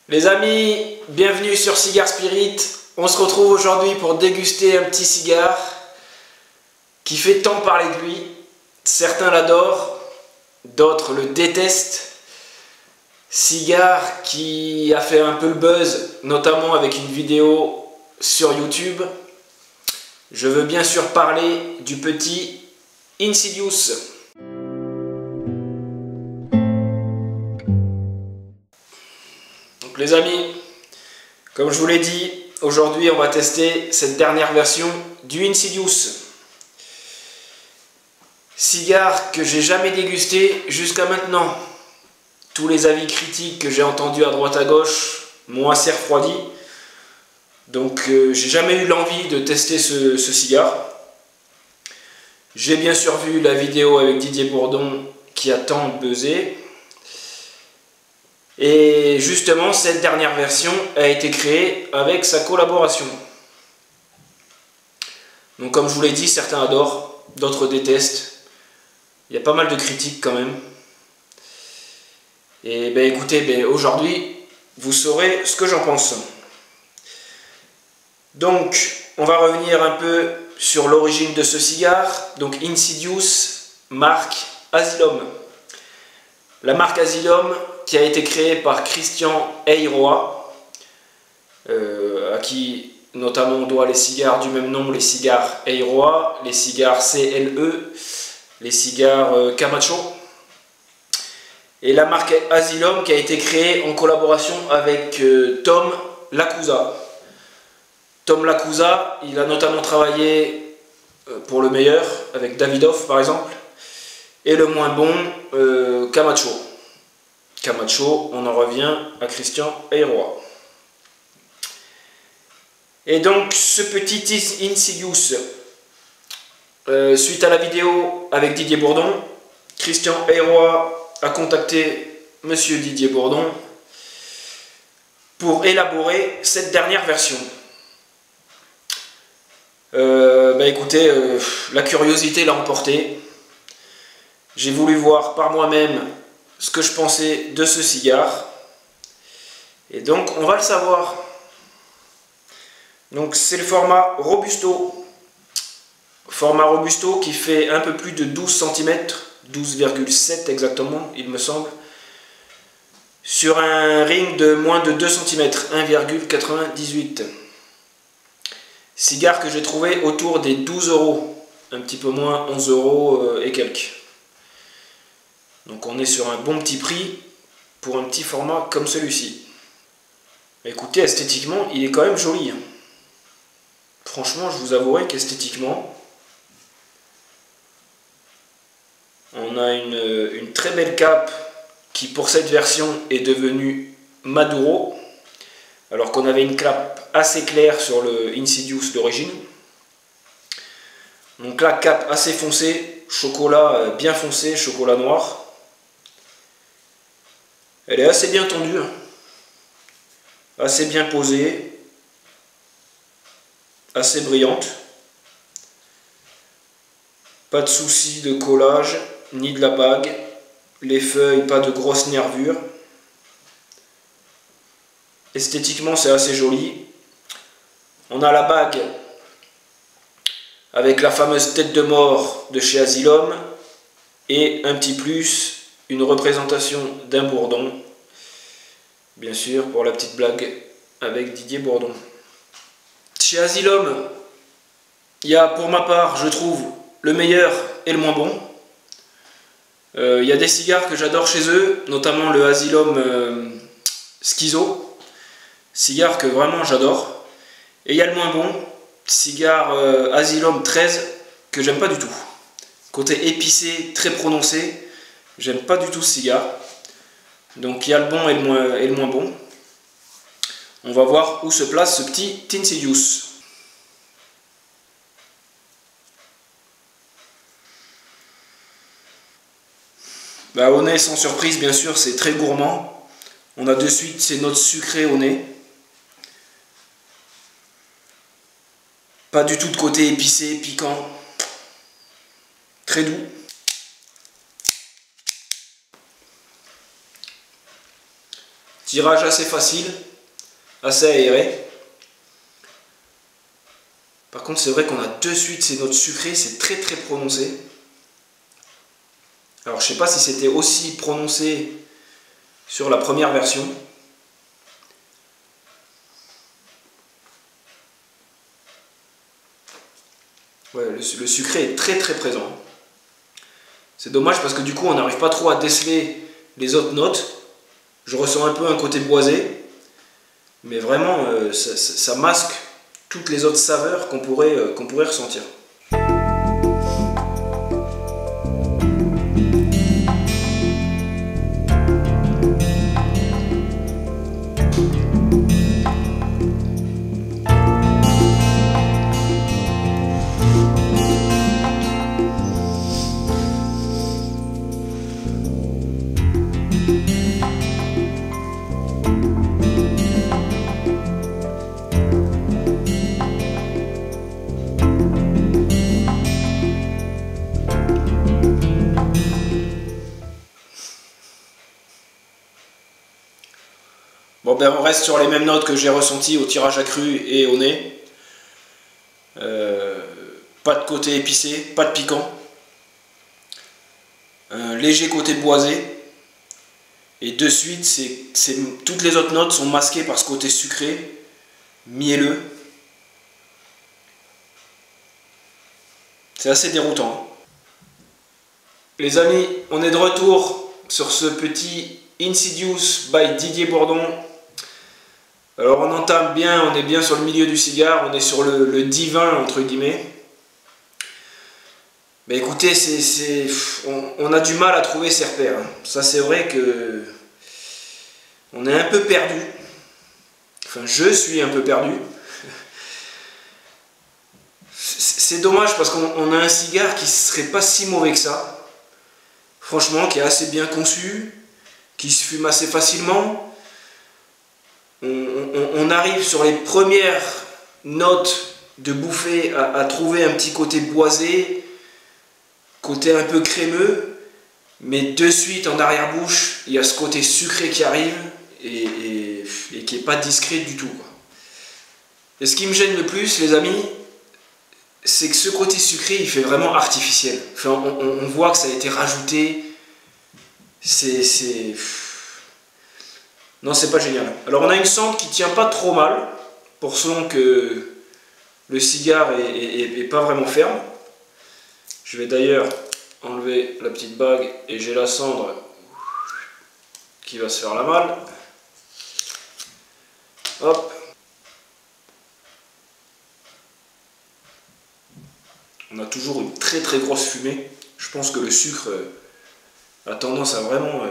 Les amis, bienvenue sur Cigar Spirit. On se retrouve aujourd'hui pour déguster un petit cigare qui fait tant parler de lui. Certains l'adorent, d'autres le détestent. Cigare qui a fait un peu le buzz, notamment avec une vidéo sur YouTube. Je veux bien sûr parler du petit Insidious. Donc les amis, comme je vous l'ai dit, aujourd'hui on va tester cette dernière version du Insidious. Cigare que j'ai jamais dégusté jusqu'à maintenant. Tous les avis critiques que j'ai entendus à droite à gauche m'ont assez refroidi. Donc j'ai jamais eu l'envie de tester ce cigare. J'ai bien sûr vu la vidéo avec Didier Bourdon qui a tant buzzé. Et justement, cette dernière version a été créée avec sa collaboration. Donc comme je vous l'ai dit, certains adorent, d'autres détestent. Il y a pas mal de critiques quand même. Et ben écoutez, aujourd'hui, vous saurez ce que j'en pense. Donc, on va revenir un peu sur l'origine de ce cigare. Donc Insidious, marque Asylum. La marque Asylum qui a été créée par Christian Eiroa, à qui notamment on doit les cigares du même nom, les cigares Eiroa, les cigares CLE, les cigares Camacho. Et la marque Asylum qui a été créée en collaboration avec Tom Lacuza. Tom Lacuza, il a notamment travaillé pour le meilleur, avec Davidoff par exemple, et le moins bon, Camacho. Camacho, on en revient à Christian Eiroa. Et donc ce petit Insidious, suite à la vidéo avec Didier Bourdon, Christian Eiroa a contacté monsieur Didier Bourdon pour élaborer cette dernière version. Écoutez, la curiosité l'a emporté. J'ai voulu voir par moi-même ce que je pensais de ce cigare. Et donc, on va le savoir. Donc, c'est le format Robusto. Format Robusto qui fait un peu plus de 12 cm, 12,7 exactement, il me semble. Sur un ring de moins de 2 cm, 1,98. Cigare que j'ai trouvé autour des 12 €, un petit peu moins, 11 € et quelques. Donc on est sur un bon petit prix pour un petit format comme celui-ci. Écoutez, esthétiquement, il est quand même joli. Franchement, je vous avouerai qu'esthétiquement, on a une très belle cape qui pour cette version est devenue Maduro, alors qu'on avait une cape assez claire sur le Insidious d'origine. Donc là, cape assez foncée, chocolat bien foncé, chocolat noir. Elle est assez bien tendue, assez bien posée, assez brillante. Pas de souci de collage, ni de la bague. Les feuilles, pas de grosses nervures. Esthétiquement, c'est assez joli. On a la bague avec la fameuse tête de mort de chez Asylum et un petit plus, une représentation d'un bourdon, bien sûr pour la petite blague avec Didier Bourdon. Chez Asylum, il y a pour ma part, je trouve, le meilleur et le moins bon. Il y a des cigares que j'adore chez eux, notamment le Asylum Schizo, cigare que vraiment j'adore. Et il y a le moins bon, cigare Asylum 13, que j'aime pas du tout. Côté épicé, très prononcé, j'aime pas du tout ce cigare. Donc il y a le bon et le moins bon. On va voir où se place ce petit Insidious. Au nez, sans surprise, bien sûr, c'est très gourmand. On a de suite ces notes sucrées au nez. Pas du tout de côté épicé, piquant. Très doux. Tirage assez facile, assez aéré. Par contre, c'est vrai qu'on a de suite ces notes sucrées, c'est très très prononcé. Alors, je ne sais pas si c'était aussi prononcé sur la première version. Ouais, le sucré est très très présent. C'est dommage parce que du coup, on n'arrive pas trop à déceler les autres notes. Je ressens un peu un côté boisé, mais vraiment, ça masque toutes les autres saveurs qu'on pourrait ressentir. Bon ben on reste sur les mêmes notes que j'ai ressenties au tirage accru et au nez. Pas de côté épicé, pas de piquant. Un léger côté boisé. Et de suite, toutes les autres notes sont masquées par ce côté sucré, mielleux. C'est assez déroutant. Les amis, on est de retour sur ce petit Insidious by Didier Bourdon. Alors on entame bien, on est bien sur le milieu du cigare, on est sur le divin entre guillemets. Mais écoutez, on a du mal à trouver ses repères. Ça c'est vrai que on est un peu perdu. Enfin je suis un peu perdu. C'est dommage parce qu'on a un cigare qui serait pas si mauvais que ça. Franchement, qui est assez bien conçu, qui se fume assez facilement. On arrive sur les premières notes de bouffée à trouver un petit côté boisé, côté un peu crémeux, mais de suite en arrière-bouche, il y a ce côté sucré qui arrive et qui n'est pas discret du tout. Et ce qui me gêne le plus, les amis, c'est que ce côté sucré, il fait vraiment artificiel. Enfin, on voit que ça a été rajouté. Non, c'est pas génial. Alors on a une cendre qui tient pas trop mal, pour selon que le cigare est pas vraiment ferme. Je vais d'ailleurs enlever la petite bague et j'ai la cendre qui va se faire la malle. Hop. On a toujours une très très grosse fumée. Je pense que le sucre a tendance à vraiment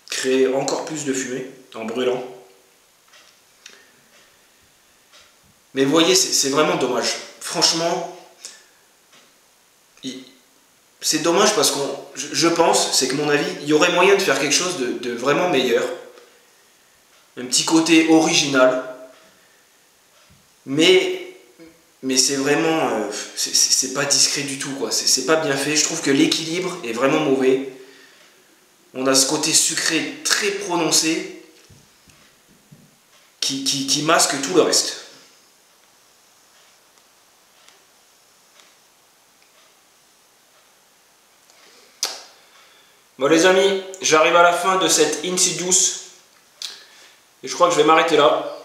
créer encore plus de fumée en brûlant. Mais vous voyez, c'est vraiment dommage. Franchement, c'est dommage parce que je pense, c'est que mon avis, il y aurait moyen de faire quelque chose de vraiment meilleur. Un petit côté original. Mais c'est vraiment, c'est pas discret du tout, quoi. C'est pas bien fait. Je trouve que l'équilibre est vraiment mauvais. On a ce côté sucré très prononcé qui masque tout le reste. Bon les amis, j'arrive à la fin de cette Insidious et je crois que je vais m'arrêter là.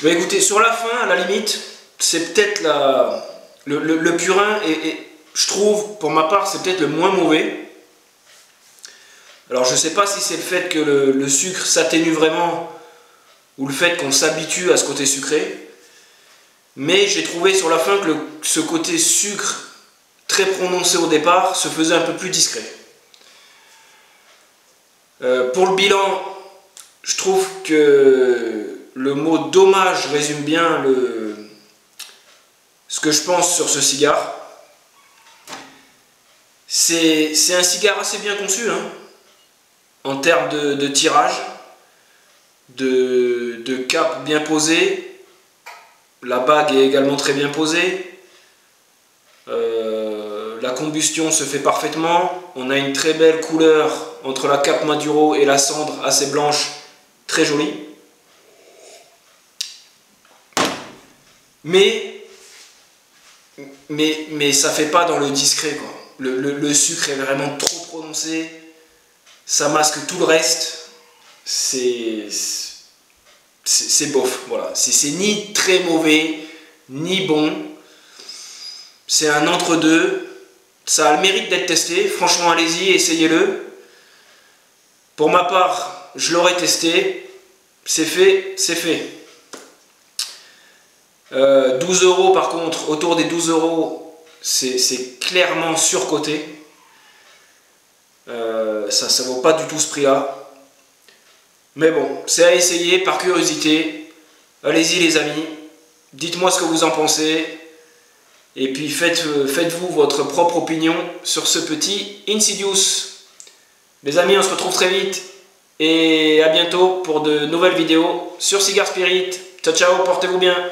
Mais écoutez, sur la fin, à la limite, c'est peut-être le purin et je trouve, pour ma part, c'est peut-être le moins mauvais. Alors je ne sais pas si c'est le fait que le sucre s'atténue vraiment ou le fait qu'on s'habitue à ce côté sucré. Mais j'ai trouvé sur la fin que ce côté sucre très prononcé au départ se faisait un peu plus discret. Pour le bilan, je trouve que le mot dommage résume bien ce que je pense sur ce cigare. C'est un cigare assez bien conçu, hein, en termes de tirage, de cap bien posé. La bague est également très bien posée. La combustion se fait parfaitement. On a une très belle couleur entre la cape Maduro et la cendre assez blanche, très jolie. Mais ça fait pas dans le discret, quoi. Le sucre est vraiment trop prononcé. Ça masque tout le reste. C'est bof, voilà. C'est ni très mauvais, ni bon. C'est un entre-deux. Ça a le mérite d'être testé. Franchement, allez-y, essayez-le. Pour ma part, je l'aurais testé. C'est fait, c'est fait. 12 € par contre, autour des 12 €, c'est clairement surcoté. Ça vaut pas du tout ce prix-là. Mais bon, c'est à essayer par curiosité. Allez-y les amis, dites-moi ce que vous en pensez. Et puis faites-vous votre propre opinion sur ce petit Insidious. Les amis, on se retrouve très vite. Et à bientôt pour de nouvelles vidéos sur Cigar Spirit. Ciao ciao, portez-vous bien.